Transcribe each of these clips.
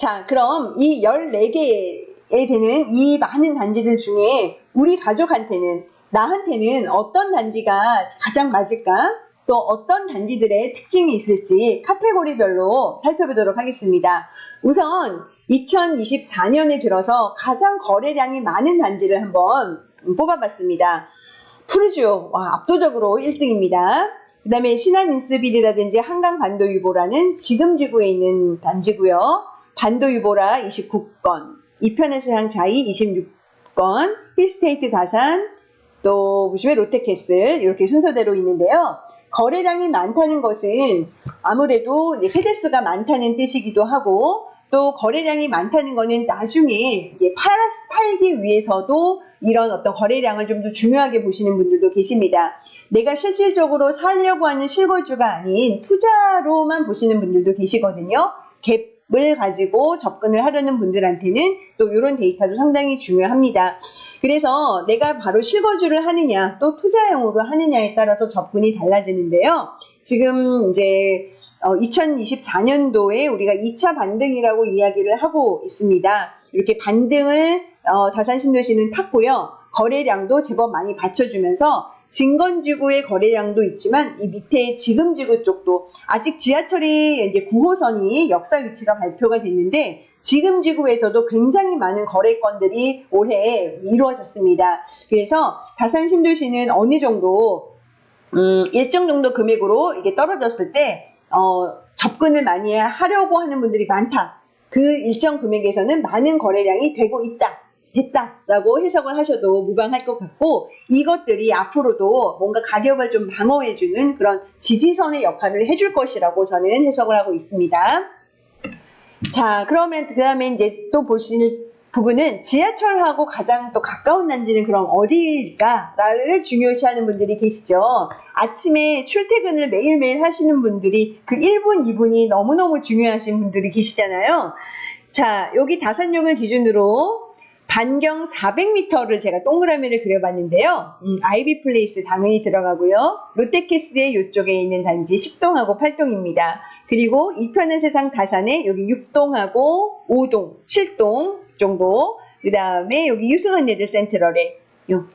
자, 그럼 이 14개에 되는 이 많은 단지들 중에 우리 가족한테는, 나한테는 어떤 단지가 가장 맞을까? 또 어떤 단지들의 특징이 있을지 카테고리별로 살펴보도록 하겠습니다. 우선 2024년에 들어서 가장 거래량이 많은 단지를 한번 뽑아봤습니다. 푸르지오, 압도적으로 1등입니다. 그 다음에 신한인스빌이라든지 한강반도유보라는 지금 지구에 있는 단지고요. 반도유보라 29건, 이편의세상 자이 26건, 힐스테이트 다산, 또 보시면 롯데캐슬 이렇게 순서대로 있는데요. 거래량이 많다는 것은 아무래도 세대수가 많다는 뜻이기도 하고, 또 거래량이 많다는 것은 나중에 팔기 위해서도 이런 어떤 거래량을 좀 더 중요하게 보시는 분들도 계십니다. 내가 실질적으로 살려고 하는 실거주가 아닌 투자로만 보시는 분들도 계시거든요. 갭을 가지고 접근을 하려는 분들한테는 또 이런 데이터도 상당히 중요합니다. 그래서 내가 바로 실거주를 하느냐 또 투자용으로 하느냐에 따라서 접근이 달라지는데요. 지금 이제 2024년도에 우리가 2차 반등이라고 이야기를 하고 있습니다. 이렇게 반등을 다산신도시는 탔고요. 거래량도 제법 많이 받쳐주면서 진건지구의 거래량도 있지만 이 밑에 지금지구 쪽도 아직 지하철이 이제 9호선이 역사 위치가 발표가 됐는데 지금지구에서도 굉장히 많은 거래건들이 올해 이루어졌습니다. 그래서 다산신도시는 어느 정도 일정 정도 금액으로 이게 떨어졌을 때 접근을 많이 하려고 하는 분들이 많다. 그 일정 금액에서는 많은 거래량이 되고 됐다라고 해석을 하셔도 무방할 것 같고, 이것들이 앞으로도 뭔가 가격을 좀 방어해주는 그런 지지선의 역할을 해줄 것이라고 저는 해석을 하고 있습니다. 자, 그러면 그 다음에 이제 또 보실 부분은 지하철하고 가장 또 가까운 단지는 그럼 어디일까를 중요시하는 분들이 계시죠. 아침에 출퇴근을 매일매일 하시는 분들이 그 1분, 2분이 너무너무 중요하신 분들이 계시잖아요. 자, 여기 다산역을 기준으로 반경 400m를 제가 동그라미를 그려봤는데요. 아이비 플레이스 당연히 들어가고요. 롯데캐슬의 이쪽에 있는 단지 10동하고 8동입니다. 그리고 이편의 세상 다산에 여기 6동하고 5동, 7동 정도. 그 다음에 여기 유승한네들 센트럴에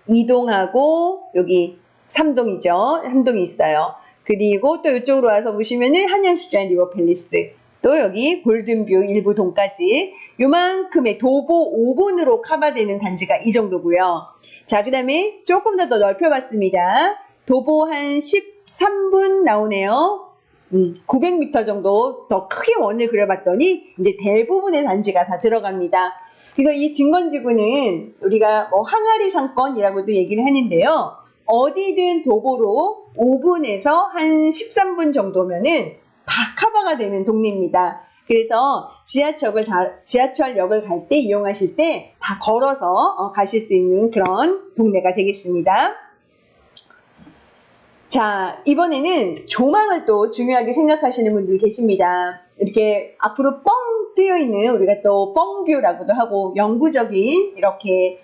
2동하고 여기 3동이죠. 3동이 있어요. 그리고 또 이쪽으로 와서 보시면은 한양시장 리버팰리스, 또 여기 골든뷰 일부 동까지 요만큼의 도보 5분으로 커버되는 단지가 이 정도고요. 자, 그 다음에 조금 더 넓혀봤습니다. 도보 한 13분 나오네요. 900m 정도 더 크게 원을 그려봤더니 이제 대부분의 단지가 다 들어갑니다. 그래서 이 진건지구는 우리가 뭐 항아리 상권이라고도 얘기를 하는데요. 어디든 도보로 5분에서 한 13분 정도면은 다 커버가 되는 동네입니다. 그래서 지하철역을 갈 때 이용하실 때 다 걸어서 가실 수 있는 그런 동네가 되겠습니다. 자, 이번에는 조망을 또 중요하게 생각하시는 분들이 계십니다. 이렇게 앞으로 뻥 뜨여있는, 우리가 또 뻥뷰라고도 하고 영구적인 이렇게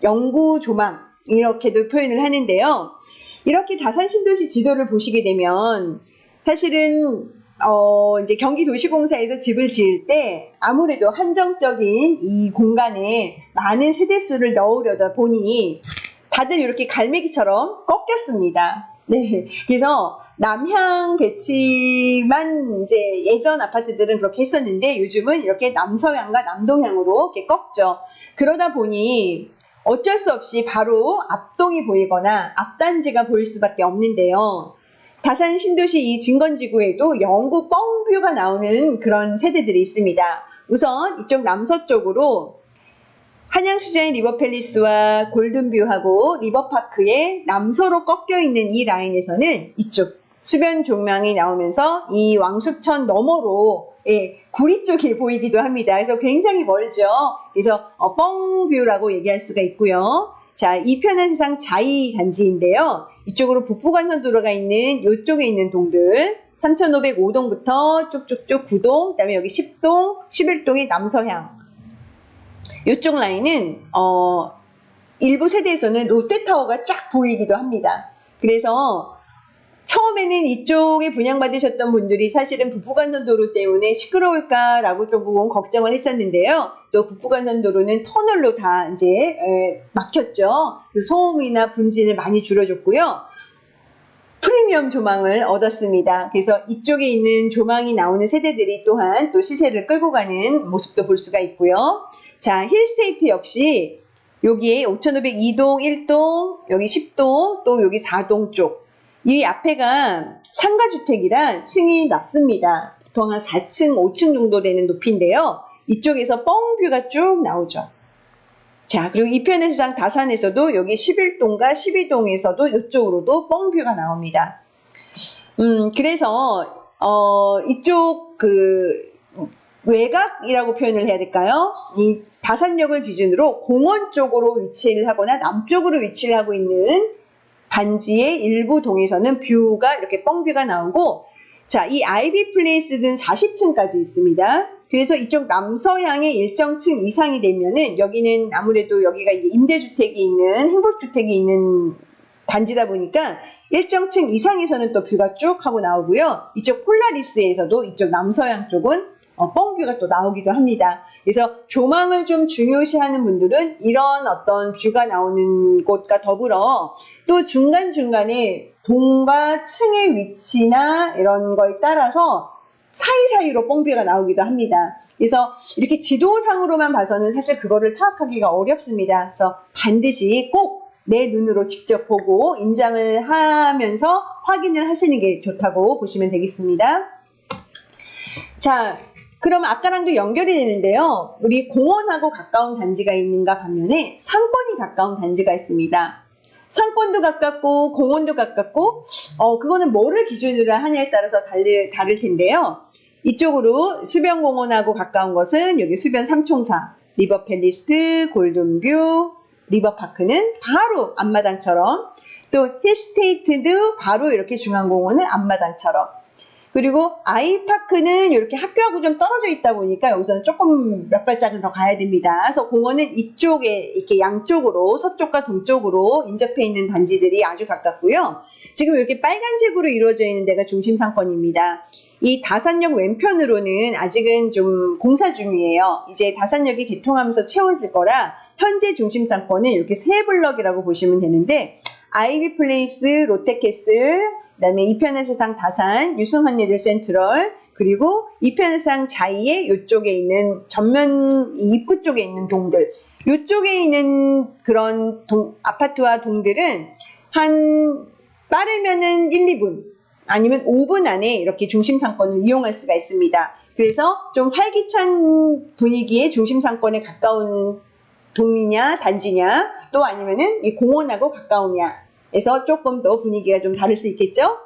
영구 조망 이렇게도 표현을 하는데요. 이렇게 다산신도시 지도를 보시게 되면 사실은 이제 경기도시공사에서 집을 지을 때 아무래도 한정적인 이 공간에 많은 세대수를 넣으려다 보니 다들 이렇게 갈매기처럼 꺾였습니다. 네, 그래서 남향 배치만 이제 예전 아파트들은 그렇게 했었는데 요즘은 이렇게 남서향과 남동향으로 이렇게 꺾죠. 그러다 보니 어쩔 수 없이 바로 앞동이 보이거나 앞단지가 보일 수밖에 없는데요. 다산 신도시 이 진건지구에도 영구 뻥뷰가 나오는 그런 세대들이 있습니다. 우선 이쪽 남서쪽으로 한양수자의 리버팰리스와 골든뷰하고 리버파크의 남서로 꺾여있는 이 라인에서는 이쪽 수변 조망이 나오면서 이 왕숙천 너머로 구리 쪽이 보이기도 합니다. 그래서 굉장히 멀죠. 그래서 뻥뷰라고 얘기할 수가 있고요. 자, 이편의 세상 자이 단지인데요. 이쪽으로 북부간선도로가 있는 이쪽에 있는 동들 3505동부터 쭉쭉쭉 9동, 그 다음에 여기 10동, 11동이 남서향. 이쪽 라인은 일부 세대에서는 롯데타워가 쫙 보이기도 합니다. 그래서 처음에는 이쪽에 분양받으셨던 분들이 사실은 북부간선도로 때문에 시끄러울까라고 조금 걱정을 했었는데요. 또 북부간선도로는 터널로 다 이제 막혔죠. 소음이나 분진을 많이 줄여줬고요. 프리미엄 조망을 얻었습니다. 그래서 이쪽에 있는 조망이 나오는 세대들이 또한 또 시세를 끌고 가는 모습도 볼 수가 있고요. 자, 힐스테이트 역시 여기에 5502동 1동, 여기 10동, 또 여기 4동 쪽. 이 앞에가 상가주택이라 층이 낮습니다. 보통 한 4층, 5층 정도 되는 높이인데요. 이쪽에서 뻥뷰가 쭉 나오죠. 자, 그리고 이편의 세상 다산에서도 여기 11동과 12동에서도 이쪽으로도 뻥뷰가 나옵니다. 그래서 이쪽 외곽이라고 표현을 해야 될까요? 이 다산역을 기준으로 공원 쪽으로 위치를 하거나 남쪽으로 위치를 하고 있는 단지의 일부 동에서는 뷰가 이렇게 뻥뷰가 나오고, 자, 이 아이비 플레이스는 40층까지 있습니다. 그래서 이쪽 남서향의 일정 층 이상이 되면은 여기는 아무래도 여기가 이제 임대주택이 있는 행복주택이 있는 단지다 보니까 일정 층 이상에서는 또 뷰가 쭉 하고 나오고요. 이쪽 폴라리스에서도 이쪽 남서향 쪽은 뻥뷰가 또 나오기도 합니다. 그래서 조망을 좀 중요시하는 분들은 이런 어떤 뷰가 나오는 곳과 더불어 또 중간중간에 동과 층의 위치나 이런 거에 따라서 사이사이로 뻥뷰가 나오기도 합니다. 그래서 이렇게 지도상으로만 봐서는 사실 그거를 파악하기가 어렵습니다. 그래서 반드시 꼭 내 눈으로 직접 보고 임장을 하면서 확인을 하시는 게 좋다고 보시면 되겠습니다. 자, 그럼 아까랑도 연결이 되는데요. 우리 공원하고 가까운 단지가 있는가 반면에 상권이 가까운 단지가 있습니다. 상권도 가깝고 공원도 가깝고 그거는 뭐를 기준으로 하냐에 따라서 다를 텐데요. 이쪽으로 수변공원하고 가까운 것은 여기 수변 삼총사, 리버팰리스, 골든뷰, 리버파크는 바로 앞마당처럼, 또 힐스테이트도 바로 이렇게 중앙공원은 앞마당처럼, 그리고 아이파크는 이렇게 학교하고 좀 떨어져 있다 보니까 여기서는 조금 몇 발짝은 더 가야 됩니다. 그래서 공원은 이쪽에 이렇게 양쪽으로 서쪽과 동쪽으로 인접해 있는 단지들이 아주 가깝고요. 지금 이렇게 빨간색으로 이루어져 있는 데가 중심 상권입니다. 이 다산역 왼편으로는 아직은 좀 공사 중이에요. 이제 다산역이 개통하면서 채워질 거라 현재 중심 상권은 이렇게 세 블럭이라고 보시면 되는데, 아이비 플레이스, 롯데캐슬, 그다음에 이편의 세상 다산, 유승환예들 센트럴, 그리고 이편의 세상 자이의 이쪽에 있는 전면 입구 쪽에 있는 동들, 이쪽에 있는 그런 아파트와 동들은 한 빠르면은 1, 2분 아니면 5분 안에 이렇게 중심 상권을 이용할 수가 있습니다. 그래서 좀 활기찬 분위기의 중심 상권에 가까운 동이냐 단지냐, 또 아니면은 이 공원하고 가까우냐에서 조금 더 분위기가 좀 다를 수 있겠죠?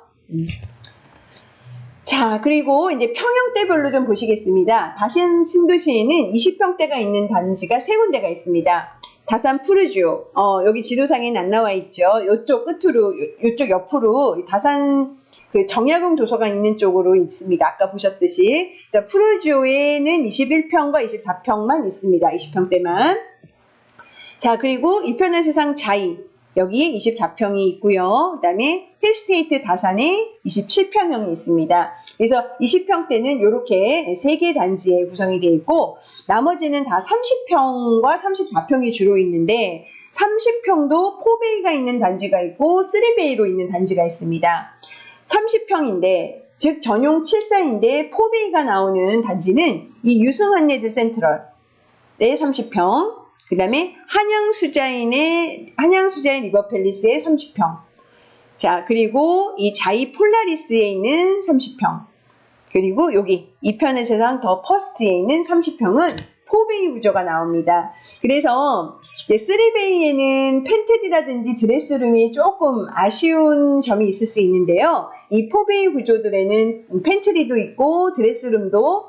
자, 그리고 이제 평형대별로 좀 보시겠습니다. 다산 신도시에는 20평대가 있는 단지가 세 군데가 있습니다. 다산 푸르지오, 여기 지도상에는 안 나와 있죠. 이쪽 끝으로, 이쪽 옆으로 다산 정약용 도서관 있는 쪽으로 있습니다. 아까 보셨듯이. 푸르지오에는 21평과 24평만 있습니다. 20평대만. 자, 그리고 이편의 세상 자이, 여기에 24평이 있고요. 그 다음에 힐스테이트 다산에 27평형이 있습니다. 그래서 20평대는 이렇게 3개 단지에 구성이 되어 있고, 나머지는 다 30평과 34평이 주로 있는데, 30평도 4베이가 있는 단지가 있고 3베이로 있는 단지가 있습니다. 30평인데, 즉 전용 7사인데 4베이가 나오는 단지는 이 유승환예드 센트럴의 30평, 그 다음에 한양수자인 리버팰리스의 30평. 자, 그리고 이 자이 폴라리스에 있는 30평. 그리고 여기 이편의 세상 더 퍼스트에 있는 30평은 4베이 구조가 나옵니다. 그래서 이제 3베이에는 팬트리라든지 드레스룸이 조금 아쉬운 점이 있을 수 있는데요. 이 4베이 구조들에는 팬트리도 있고 드레스룸도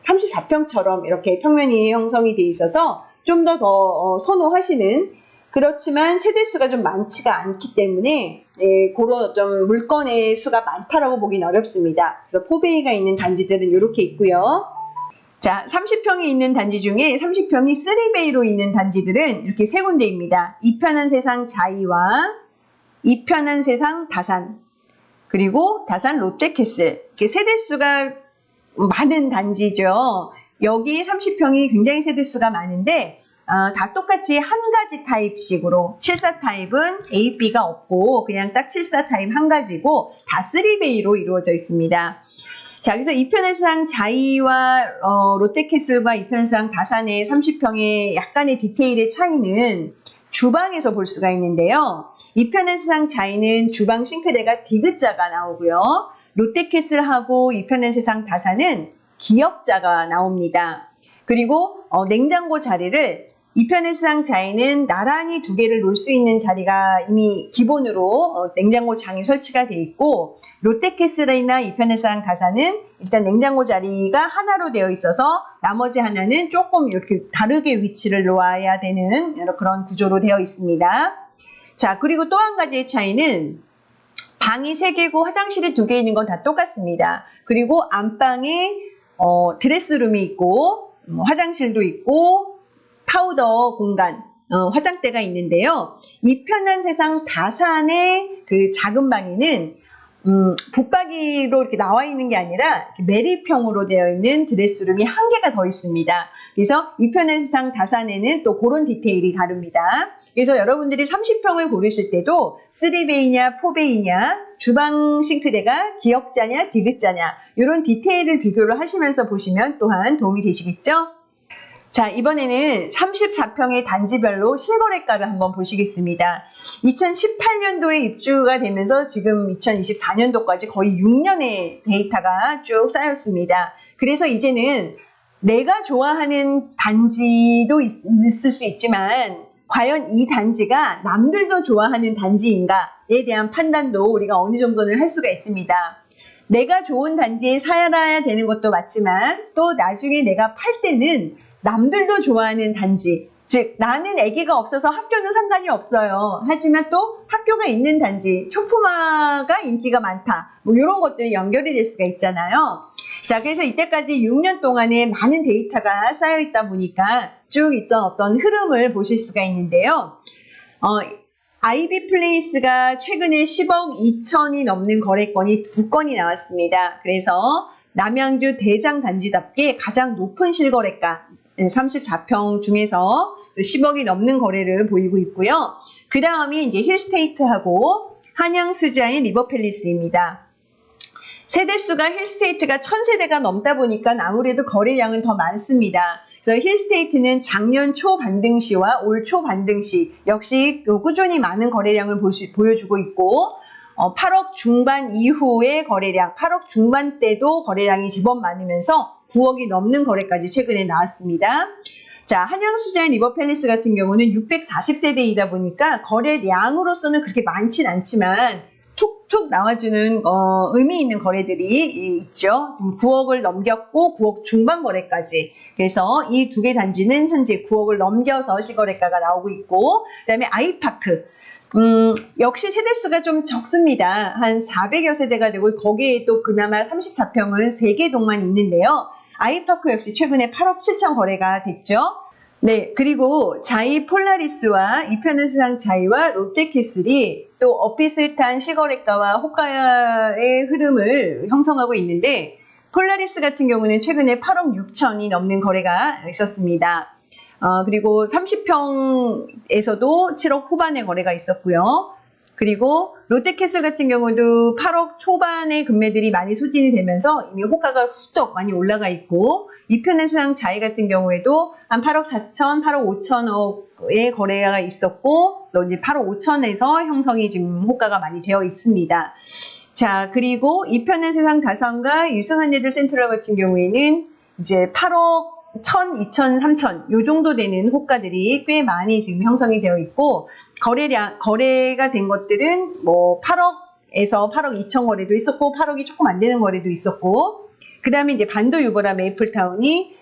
34평처럼 이렇게 평면이 형성이 돼 있어서 좀 더 선호하시는, 그렇지만 세대수가 좀 많지가 않기 때문에 그런 좀 물건의 수가 많다라고 보기는 어렵습니다. 그래서 4베이가 있는 단지들은 이렇게 있고요. 자, 30평이 있는 단지 중에 30평이 3베이로 있는 단지들은 이렇게 세 군데입니다. 이편한 세상 자이와 이편한 세상 다산, 그리고 다산 롯데캐슬. 세대수가 많은 단지죠. 여기 30평이 굉장히 세대수가 많은데 다 똑같이 한 가지 타입식으로 74 타입은 A, B가 없고 그냥 딱 74 타입 한 가지고 다 3베이로 이루어져 있습니다. 자, 그래서 이편해상 자이와 롯데캐슬과 이편해상 다산의 30평의 약간의 디테일의 차이는 주방에서 볼 수가 있는데요. 이편해상 자이는 주방 싱크대가 디귿자가 나오고요. 롯데캐슬하고 이편해상 다산은 기역자가 나옵니다. 그리고 냉장고 자리를 이편해상 자이는 나란히 두 개를 놓을 수 있는 자리가 이미 기본으로 냉장고 장이 설치가 되어 있고, 롯데캐슬이나 이편해상 다산은 일단 냉장고 자리가 하나로 되어 있어서 나머지 하나는 조금 이렇게 다르게 위치를 놓아야 되는 그런 구조로 되어 있습니다. 자, 그리고 또 한 가지의 차이는 방이 3개고 화장실이 2개 있는 건 다 똑같습니다. 그리고 안방에 드레스룸이 있고 화장실도 있고 파우더 공간, 화장대가 있는데요. 이편해상 다산의 그 작은 방에는 붙박이로 이렇게 나와 있는 게 아니라 매립형으로 되어 있는 드레스룸이 1개가 더 있습니다. 그래서 이편해상 다산에는 또 그런 디테일이 다릅니다. 그래서 여러분들이 30평을 고르실 때도 3베이냐 4베이냐, 주방 싱크대가 기역자냐 디귿자냐 이런 디테일을 비교를 하시면서 보시면 또한 도움이 되시겠죠? 자, 이번에는 34평의 단지별로 실거래가를 한번 보시겠습니다. 2018년도에 입주가 되면서 지금 2024년도까지 거의 6년의 데이터가 쭉 쌓였습니다. 그래서 이제는 내가 좋아하는 단지도 있을 수 있지만 과연 이 단지가 남들도 좋아하는 단지인가에 대한 판단도 우리가 어느 정도는 할 수가 있습니다. 내가 좋은 단지에 살아야 되는 것도 맞지만 또 나중에 내가 팔 때는 남들도 좋아하는 단지, 즉 나는 아기가 없어서 학교는 상관이 없어요. 하지만 또 학교가 있는 단지, 초품화가 인기가 많다. 뭐 이런 것들이 연결이 될 수가 있잖아요. 자, 그래서 이때까지 6년 동안에 많은 데이터가 쌓여 있다 보니까 쭉 있던 어떤 흐름을 보실 수가 있는데요. 아이비 플레이스가 최근에 10억 2천이 넘는 거래건이 2건이 나왔습니다. 그래서 남양주 대장 단지답게 가장 높은 실거래가 34평 중에서 10억이 넘는 거래를 보이고 있고요. 그 다음이 이제 힐스테이트하고 한양수자인 리버팰리스입니다. 세대수가 힐스테이트가 1000세대가 넘다 보니까 아무래도 거래량은 더 많습니다. 그래서 힐스테이트는 작년 초 반등 시와 올 초 반등 시 역시 꾸준히 많은 거래량을 보여주고 있고 8억 중반 이후의 거래량, 8억 중반 때도 거래량이 제법 많으면서 9억이 넘는 거래까지 최근에 나왔습니다. 자, 한양수자인 리버팰리스 같은 경우는 640세대이다 보니까 거래량으로서는 그렇게 많진 않지만 툭툭 나와주는 의미 있는 거래들이 있죠. 9억을 넘겼고 9억 중반 거래까지. 그래서 이 2개 단지는 현재 9억을 넘겨서 실거래가가 나오고 있고, 그다음에 아이파크. 역시 세대수가 좀 적습니다. 한 400여 세대가 되고 거기에 또 그나마 34평은 3개 동만 있는데요. 아이파크 역시 최근에 8억 7천 거래가 됐죠. 네, 그리고 자이 폴라리스와 이편해상 자이와 롯데캐슬이 또 비슷한 실거래가와 호가의 흐름을 형성하고 있는데, 폴라리스 같은 경우는 최근에 8억 6천이 넘는 거래가 있었습니다. 그리고 30평에서도 7억 후반의 거래가 있었고요. 그리고 롯데캐슬 같은 경우도 8억 초반의 금매들이 많이 소진이 되면서 이미 호가가 수적 많이 올라가 있고, 이편해상 자이 같은 경우에도 한 8억 4천, 8억 5천억의 거래가 있었고, 또 이제 8억 5천에서 형성이 지금 호가가 많이 되어 있습니다. 자, 그리고 이편해상 다산과 유승한예들 센트럴 같은 경우에는 이제 8억 1000, 2000, 3000 요 정도 되는 호가들이 꽤 많이 지금 형성이 되어 있고, 거래가 된 것들은 뭐 8억에서 8억 2천 거래도 있었고 8억이 조금 안 되는 거래도 있었고, 그 다음에 이제 반도 유보라 메이플타운이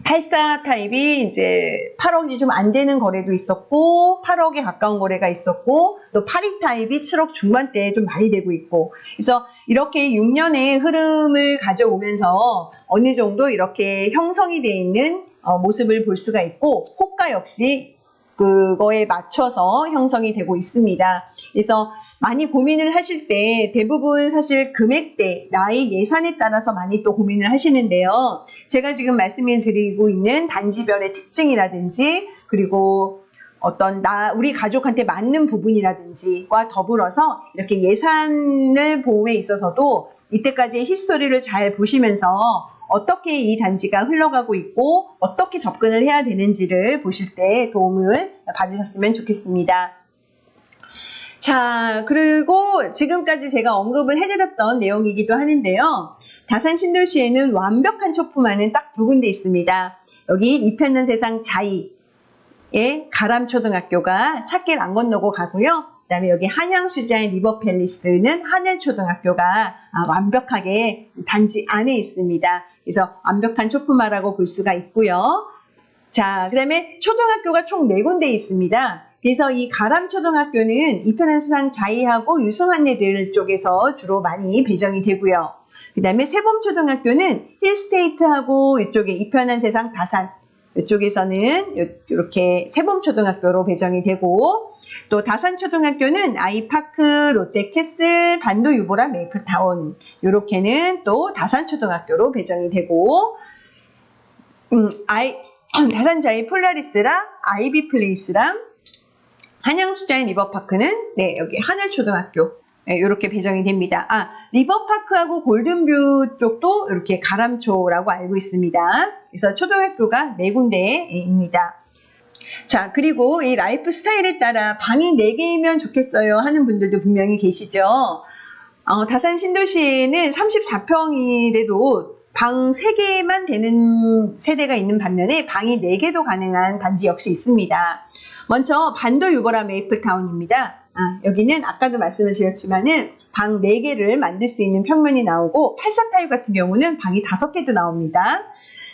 84 타입이 이제 8억이 좀 안 되는 거래도 있었고 8억에 가까운 거래가 있었고, 또 82 타입이 7억 중반대에 좀 많이 되고 있고, 그래서 이렇게 6년의 흐름을 가져오면서 어느 정도 이렇게 형성이 되어 있는 모습을 볼 수가 있고, 호가 역시 그거에 맞춰서 형성이 되고 있습니다. 그래서 많이 고민을 하실 때 대부분 사실 금액대, 나의 예산에 따라서 많이 또 고민을 하시는데요. 제가 지금 말씀을 드리고 있는 단지별의 특징이라든지 그리고 어떤 우리 가족한테 맞는 부분이라든지와 더불어서 이렇게 예산을 보험에 있어서도 이때까지의 히스토리를 잘 보시면서 어떻게 이 단지가 흘러가고 있고 어떻게 접근을 해야 되는지를 보실 때 도움을 받으셨으면 좋겠습니다. 자, 그리고 지금까지 제가 언급을 해드렸던 내용이기도 하는데요. 다산 신도시에는 완벽한 초품화는 딱 두 군데 있습니다. 여기 이편난 세상 자이의 가람초등학교가 찻길 안 건너고 가고요. 그 다음에 여기 한양수자의 리버팰리스는 하늘초등학교가 완벽하게 단지 안에 있습니다. 그래서 완벽한 초품화라고 볼 수가 있고요. 자, 그 다음에 초등학교가 총 4군데 있습니다. 그래서 이 가람초등학교는 이편한 세상 자이하고 유승한예들 쪽에서 주로 많이 배정이 되고요. 그 다음에 세범초등학교는 힐스테이트하고 이쪽에 이편한 세상 다산 이쪽에서는 이렇게 세범초등학교로 배정이 되고 또 다산초등학교는 아이파크, 롯데캐슬, 반도유보라, 메이플타운 이렇게는 또 다산초등학교로 배정이 되고 다산자이 폴라리스랑 아이비플레이스랑 한양수자의 리버파크는 여기 하늘초등학교 이렇게 배정이 됩니다. 리버파크하고 골든뷰 쪽도 이렇게 가람초라고 알고 있습니다. 그래서 초등학교가 4군데입니다. 자, 그리고 이 라이프 스타일에 따라 방이 4개이면 좋겠어요 하는 분들도 분명히 계시죠. 다산 신도시에는 34평이라도 방 3개만 되는 세대가 있는 반면에 방이 4개도 가능한 단지 역시 있습니다. 먼저 반도유보라 메이플타운입니다. 여기는 아까도 말씀을 드렸지만은 방 4개를 만들 수 있는 평면이 나오고 84타입 같은 경우는 방이 5개도 나옵니다.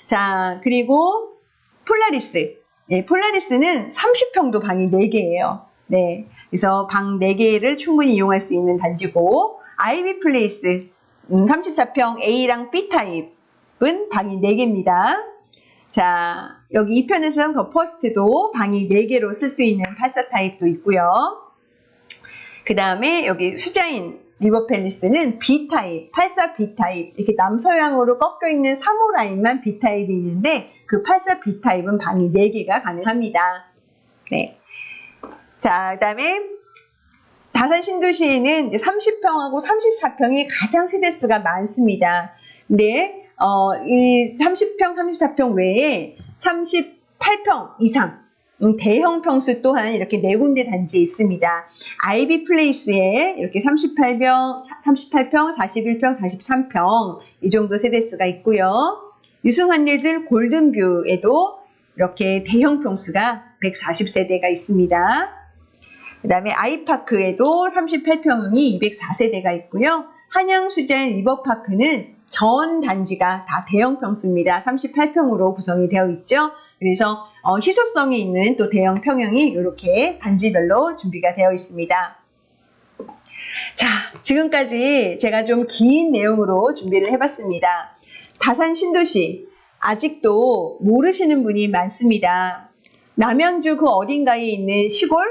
자, 그리고 폴라리스. 폴라리스는 30평도 방이 4개예요. 네. 그래서 방 4개를 충분히 이용할 수 있는 단지고 아이비 플레이스 34평 A랑 B타입은 방이 4개입니다. 자, 여기 이편에서는 더 퍼스트도 방이 4개로 쓸 수 있는 84타입도 있고요. 그 다음에 여기 수자인 리버팰리스는 B타입, 84B타입 이렇게 남서향으로 꺾여 있는 3호 라인만 B타입이 있는데 그 84B타입은 방이 4개가 가능합니다. 네. 자, 그 다음에 다산 신도시에는 30평하고 34평이 가장 세대수가 많습니다. 근데 이 30평, 34평 외에 38평 이상 대형 평수 또한 이렇게 4군데 단지에 있습니다. 아이비 플레이스에 이렇게 38평, 41평, 43평 이 정도 세대수가 있고요. 유승한예들 골든뷰에도 이렇게 대형 평수가 140세대가 있습니다. 그 다음에 아이파크에도 38평이 204세대가 있고요. 한양수자의 리버파크는 전 단지가 다 대형 평수입니다. 38평으로 구성이 되어 있죠. 그래서 희소성이 있는 또 대형 평형이 이렇게 단지별로 준비가 되어 있습니다. 자, 지금까지 제가 좀 긴 내용으로 준비를 해봤습니다. 다산 신도시 아직도 모르시는 분이 많습니다. 남양주 그 어딘가에 있는 시골,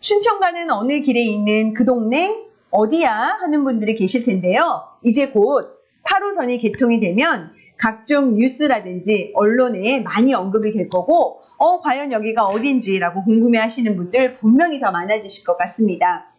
춘천 가는 어느 길에 있는 그 동네 어디야 하는 분들이 계실 텐데요. 이제 곧 8호선이 개통이 되면 각종 뉴스라든지 언론에 많이 언급이 될 거고 과연 여기가 어딘지라고 궁금해 하시는 분들 분명히 더 많아지실 것 같습니다.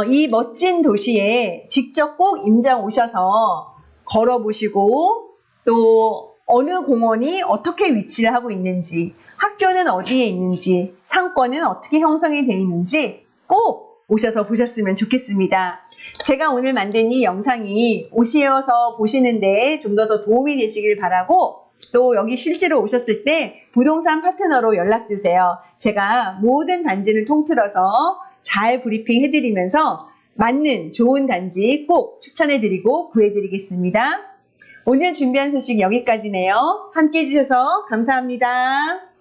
이 멋진 도시에 직접 꼭 임장 오셔서 걸어보시고 또 어느 공원이 어떻게 위치를 하고 있는지 학교는 어디에 있는지 상권은 어떻게 형성이 되어 있는지 꼭 오셔서 보셨으면 좋겠습니다. 제가 오늘 만든 이 영상이 오셔서 보시는데 좀 더 도움이 되시길 바라고 또 여기 실제로 오셨을 때 부동산 파트너로 연락주세요. 제가 모든 단지를 통틀어서 잘 브리핑 해드리면서 맞는 좋은 단지 꼭 추천해드리고 구해드리겠습니다. 오늘 준비한 소식 여기까지네요. 함께 해주셔서 감사합니다.